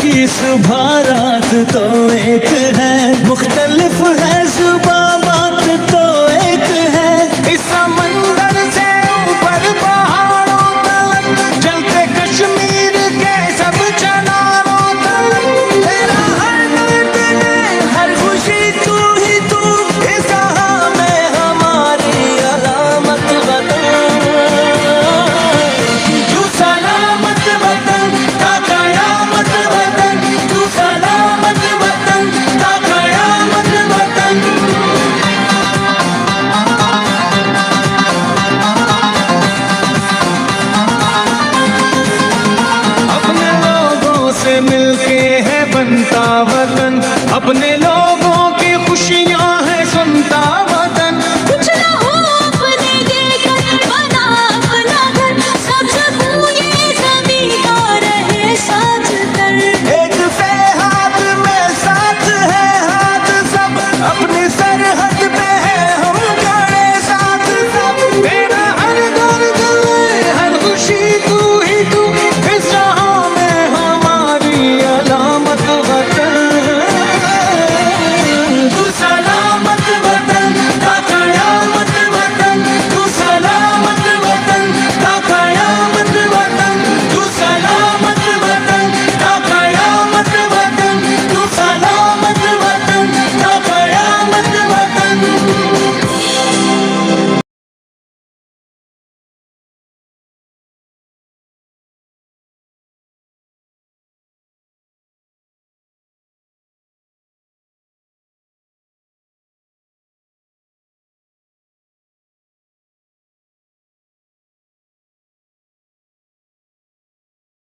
की सुबह रात तो एक है, मुख्तलिफ है जुबां बात तो एक है। इस समंदर से ऊपर पहाड़ों तक, जलते कश्मीर के सब चनारों तक, तेरा हर दर्द में हर खुशी तू ही तू, इस जहां में हमारी अलामत वतन। तू सलामत वतन ता कयामत वतन, तू सलामत वतन ता कयामत वतन। अपने लोगों से मिलके है बनता वतन, अपने लोग